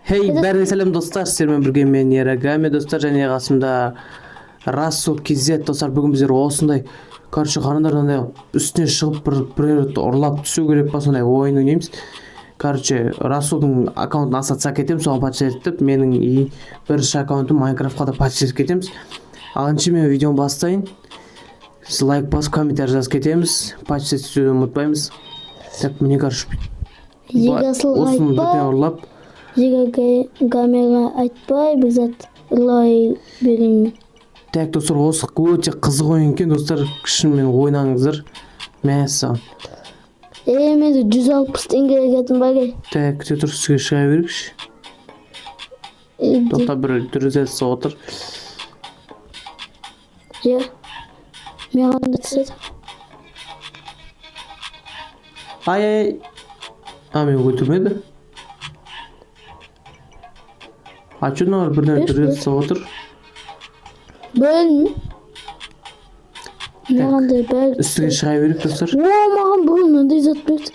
Hey, бәріне сәлем достар, сіздермен бірге мен Ерагами достар, және қасымда Расул KZ достар. Бүгін біздер осындай, қараңдар, андай үстіне шығып бір ұрлап түсу керек па, сондай ойын ойнаймыз. Расулдың аккаунтын ассоциация етеміз, соған подписать етіп, менің бірінші аккаунтым Майнкрафтқа да подписать кетеміз. Алыншы мен видеоны бастайын. Сіз лайк басып, комментарий жазып кетеміз, подписать етуді ұмытпаймыз. Так, міне осыны бүтін ұрлап. Гамеға айтпай, біз ұрлай береймін. Так, достар, осы өте қызық ойын екен, достар, кішімен ойнаңыздар. Мәссаған. Менде 160 теңге кетім бар. Так, күте тұр, сізге шыға берікші. Тоқта бір дүрізет соғытыр. Мен қанда түседі. Ай. Мен өлтірмеді. Ачуна бар, бірден дүрізет соғытыр. Бөлін. Мен қандай бәл. Үстіге шыға берік, достар. Маған бүгін мынандай зат берді.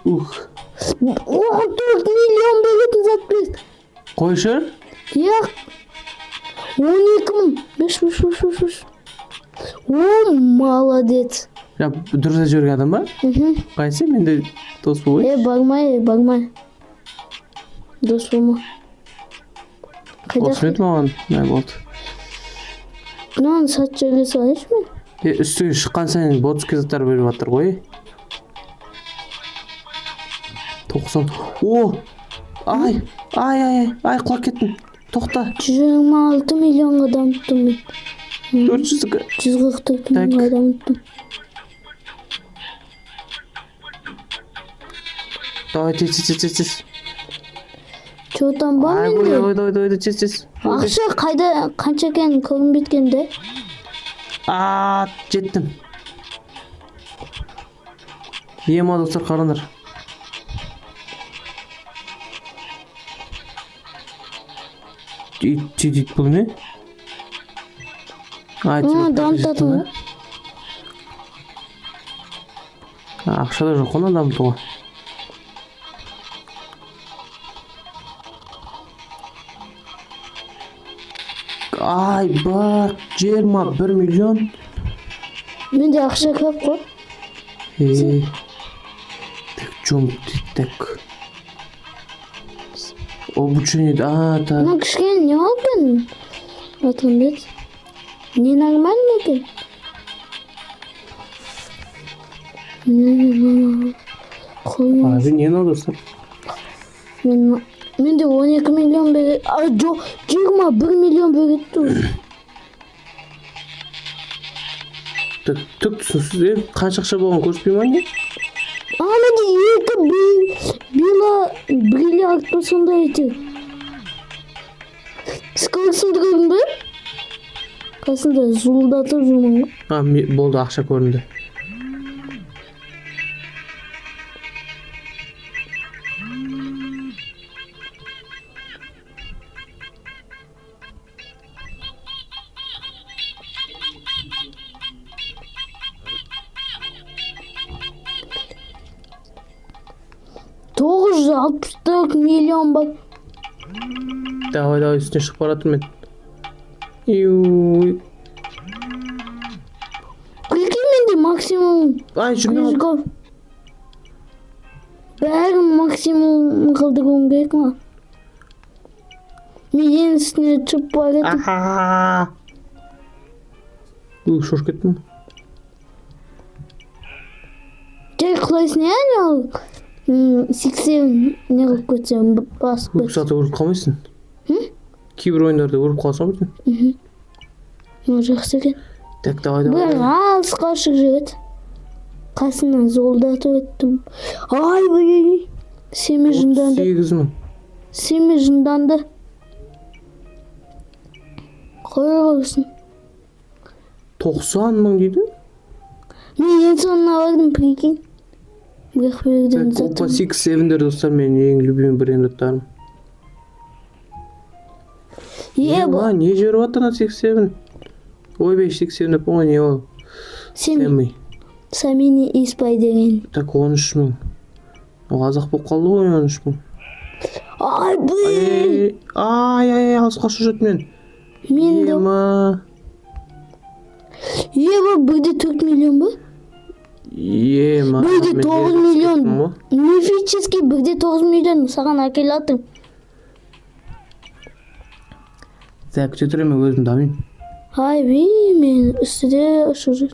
14 миллион беретін зат берді. Қойшы? 12 мың. Беш. Молодец. Дүрізет жүрген адам ба? Қайсы, менде дос болай? Бармай. Дос болма. Осы меді маған? Болды. Мынаны сат жерге салайыншы мен? Үстіге шыққан сайын ботский заттар беріп жатыр ғой. 90. Ай, құлап кеттім. Тоқта. 26 миллион адам ұттым мен. 144 миллион адам ұттым. Давай, тез. Чотан ба менде? Ойды, тез. Ақша қанша екен көрінбеткенде? Жеттім. Ема достар, қарандар. Ит бұл не? Дамтатың. Ақшада жоқ қона дамтуға. Ай, бақ, 21 миллион. Менде ақша көп қой. Так, чем ты так? Обучение, так. Ну, кішкене не алған? Батырмбет. Не нормально екен? Abi не надо достар? Менде 12 миллион береді. Жоқ, 21 миллион береді. Түк түсінсіз, қанша ақша болған көрсетпей ма не? Менде 2 бриллиард па сондай етер. Скорсыңды көрдің бе? Қасында зуылдатып жүрмін ғой. Болды, ақша көрінді. $964 миллион бар. Давай, үстіне шығып баратыр мен. Прикинь, менде максимум. Жүрмей. Бәрін максимум қылдыруым керек ма? Мен ең үстіне чып бар етіп. Шош кеттім. Жай құлайсың не ал? 6-7 не қылып көтсем басып көтсем. Саты ұрып қалмайсың? Кейбір ойындарда ұрып қалсам өтін? Жақсы екен. Так, давай. Бір алыс қашық жігіт. Қасынан золдатып өттім. Ай, Семі жынданды. 8 мың. Семі жынданды. Қойы қойсын. 90 мың дейді? Мен ең соңына бардым, прикинь. Бірақ беруден затым. Опа 6-7-дер достар, мен ең любимый брендаттарым. Не жүріп аттыр 6-7? Ой, 6-7 деп оңай не ол? Сәмі. Самини Испай деген. Так, 13 мың. Қазақ болып қалды ғой 13 мың. Ай бүй. Ай, алысқа ұшып жүреді мен. Мен де. Ема. Бұл бірде 4 миллион ба? Ема. Бірде мен 9 де миллион. кеттім ғой. Мифический бірде 9 миллион саған әкелатыр. Так, күте тұр мен өзім дамайым. Ай бүй, мен үстіде ұшып жүр.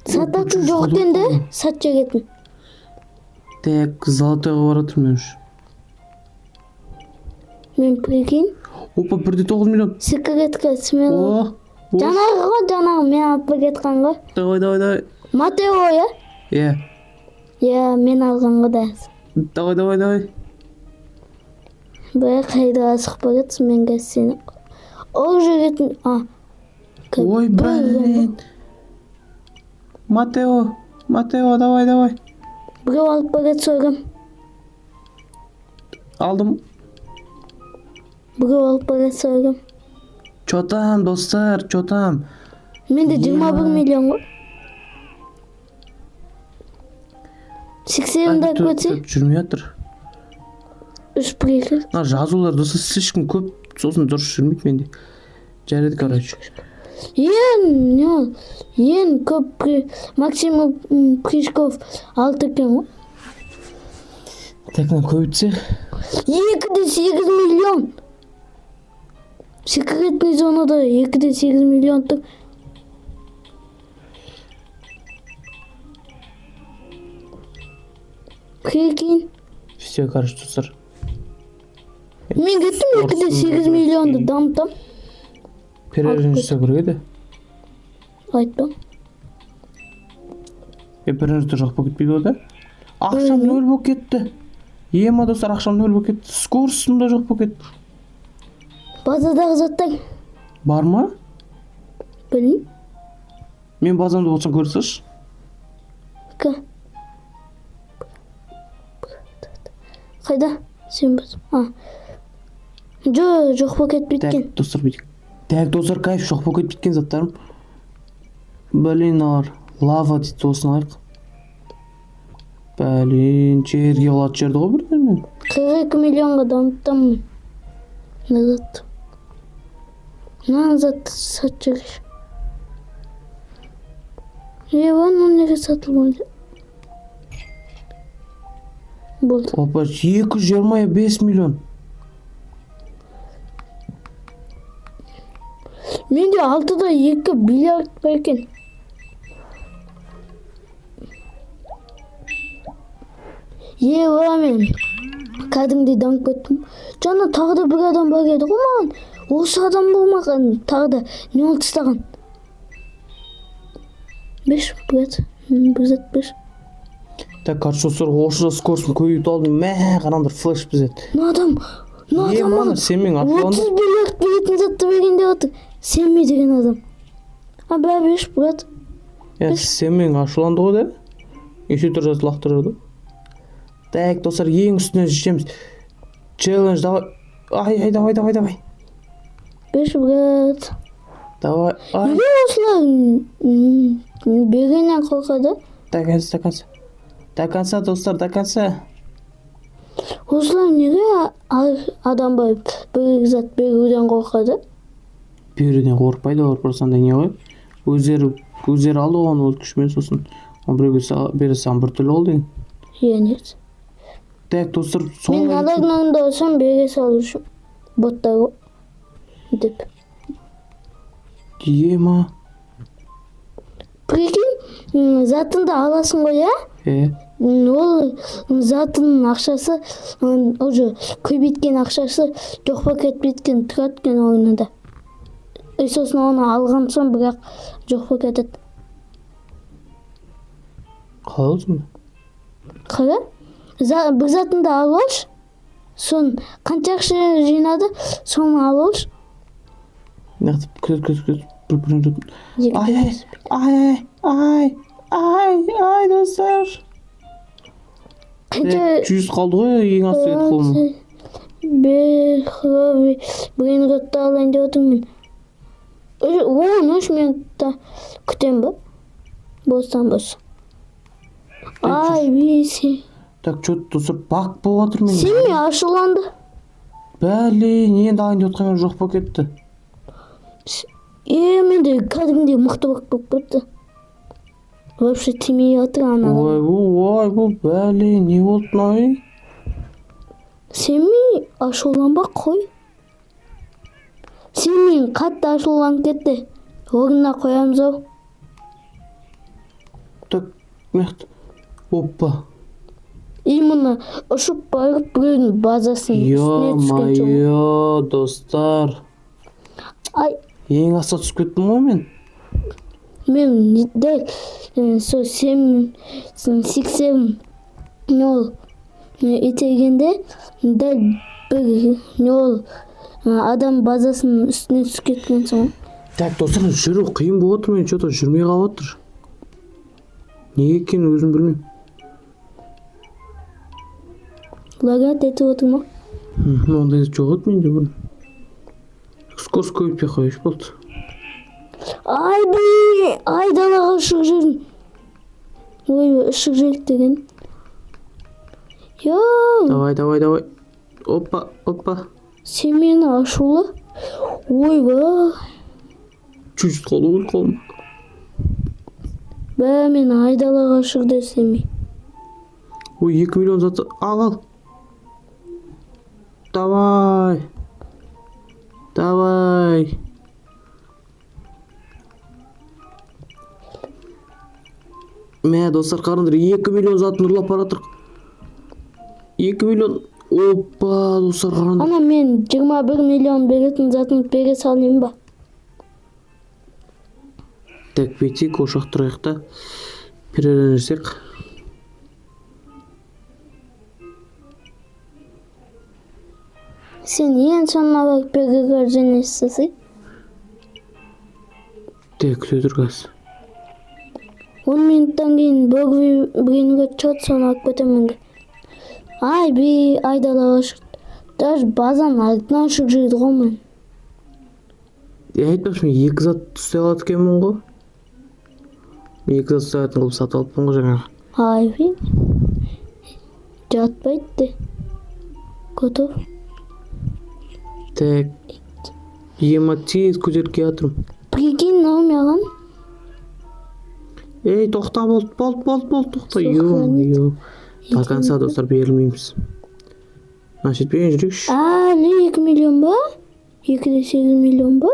Сататын жоқ денді, сат жегетін. Так, золотойға баратыр мен үш. Мен прикинь, Опа, 1,9 миллион. секретка смело. О, Жаңағы ғой, жаңағы мен алып кетқан ғой. давай. Матео, я? Е, Мен алған ғой да. давай. Бірақ қайда асық баратсың, мен қазір сені. Ол жегетін, Ой, блин. Матео, давай. Біреу алып барат сойғым. Алдым. Біреу алып барат сойғым. Чотам, достар, чотам. Менде 21 миллион ғой. 80-да көтсе, Жүрмей жатыр. 3 прикіл. Жазулар достар слишком көп, сосын дұрыс жүрмейді менде. Жарайды, короче. Ең көп Максим Пришков 6 екен ғой. Так, көбітсе. 2,8 миллион. Секретный зонада 2,8 миллион тұр. Прикинь. Все, короче, достар. Мен кеттім 2,8 миллионды дамытам. Перерін жасау керек еді. Айтпам. Перерінді жоқ болып кетпейді ғой да? Ақшам 0 болып кетті. Ема достар, ақшам 0 болып кетті. Скоростым да жоқ болып кетті. Базадағы заттар. Бар ма? Білмеймін. Мен базамды болсаң көрсеш. Қайда? Сен базам. Жоқ болып кетіп Так, кеткен. достар, бүйтік. Так, достар, кайф, жоқ болып кетіп кеткен заттарым. Блин, алар. Лава дейді, осыны алайық. Блин, жерге олады жерді ғой бірден мен. 42 миллионға дамыттам мен. Назад. Назад сат жүргіш. Вон неге сатылған. Болды. Опа, 225 миллион. Менде 6-да 2 миллиард бар екен. Мен кәдімгідей дамып кеттім. Жаңа тағы да бір адам бар еді ғой маған. Осы адам болмаған, тағы да не ол тастаған. 5 брат, бір зат 5. Так, короче, осы скоростын көбейтіп алдым. Мә, қараңдар, флеш біздет. Адам мана, сен мен 30 ашуландың. миллиард беретін затты бергенде отыр. Сен ме деген адам? Бәрі 5 брат. Сен мен ашуланды ғой да? Есе тұр жазып лақтырады. Так, достар, ең үстіне жетеміз. Челлендж, давай. Ай, давай. 5 брат. Давай, ай. Неге осылар бергеннен қорқады? До конца, достар, до конца. Осылар неге адам барып бір зат беруден қорқады? Беруден қорықпайды, олар просто андай не ғой. Өздері алды оған ол күшмен, сосын он біреуге бере саған бір түрлі ол деген. Нет. Так, достар, Мен алардың орнында olsam бере салушым. Боттар деп. Ема. Прикинь, затыңды аласың ғой, я? Ол затының ақшасы, уже көбейткен ақшасы жоқ болып кетіп кеткен тұрады екен орнында. Сосын оны алған соң бірақ жоқ болып кетеді. Қалай olsun? Қара? Бір затыңды алып алшы. Сон қанша ақша жинады, соны алып алшы. Күт. Ай, достар. 100 қалды ғой, ең асты еді қолым. Бірін ротты алайын деп отырмын мен. 13 минутта күтем ба? Бостан бос. Ай, бейсе. Так что-то достар бак болып отыр мен. Семи ашуланды. Бәле, не енді ағайын деп отқан жоқ болып кетті. Менде кәдімгідей мықтырақ болып кетті. Вообще тимей отыр ана. Ой, бұл бәле, не болды мынау? Семи ашуланба қой. Семи қатты ашуланып кетті. Орнына қоямыз ау. Так, мықты. Оппа. Именно ұшып барып біреудің базасын үстіне түскен жоқ. Ё-майо, достар. Ай, Ең аса түсіп кеттім ғой мен. мен дәл сол сексен нөл етегенде дәл бір нөл адам базасының үстіне түсіп кеткен соң. Так, достар, жүру қиын болып отыр мен, что-то жүрмей қалып отыр. Неге екенін өзім білмеймін. Лагат етіп отыр ма? Ондай жоқ еді менде бұрын. Скорость көбейтпей қойыш болды. Ай, айдалаға ұшық жүрдім. Ой, ұшық желік деген. Йоу, Давай. Опа. сен мені ашулы. Ойбай. Чуть қалу қолым. Мен айдалаға ұшық десемей. Ой, 2 миллион заты ал. Давай. Мә, достар, қараңдар, 2 миллион затын ұрлап бара жатыр. 2 миллион. Опа, достар, қараңдар. Ана мен 21 миллион беретін затын бере салайын ба? Так, бетейік, ошақ тұрайық та. Переренірсек. Сен ең соңына барып перегар женесісі? Так, күте тұр қаз. 10 минуттан кейін бірінге чот соны алып кетемін. Ай, айдалаға ұшық. Даже базан артынан ұшық жүрді ғой мен. Айтпақшы, мен 2 зат түсте алады екенмін ғой. 2 зат сағатын қылып сатып алыппын ғой жаңа. Ай, жатпайды де. Готов. Так, 28 көтеріп жатырмын. Прикинь, маған. Ей, тоқта, болды, тоқта. Ё. До конца, достар, берілмейміз. Жетпеген жүрекші. Әлі 2 миллион ба? 2,8 миллион ба?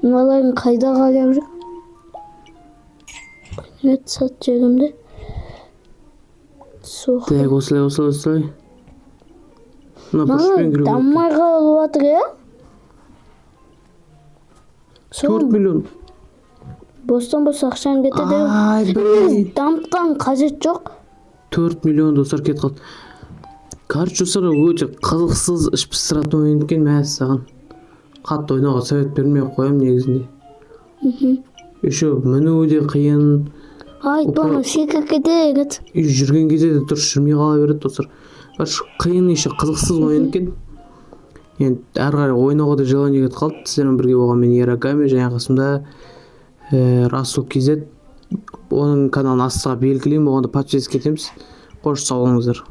Малайым қайда қалап жүр? Рет сат жерімді. Так, осылай. Маған даммай қалып атыр, е? 4 миллион. Бостан ақшаң кетеді. Ай, бәй. Дамытқан қажет жоқ. 4 миллион достар кет қалды. Короче, достар, өте қызықсыз іш пыстыратын ойын екен, мәз саған. Қатты ойнауға совет бермей қоям негізінде. Еще мінуі де қиын. Ай, бана секір кетеді. Жүрген кезде де дұрыс жүрмей қала береді, достар. Қиын, еще қызықсыз ойын екен. Енді әрі қарай ойнауға да желание кетіп қалды. Сіздермен бірге болған мен Ерагами, және қасымда Расул KZ. Оның каналын астыға белгілеймін, оған да подписчик етеміз. Қош сау болыңыздар.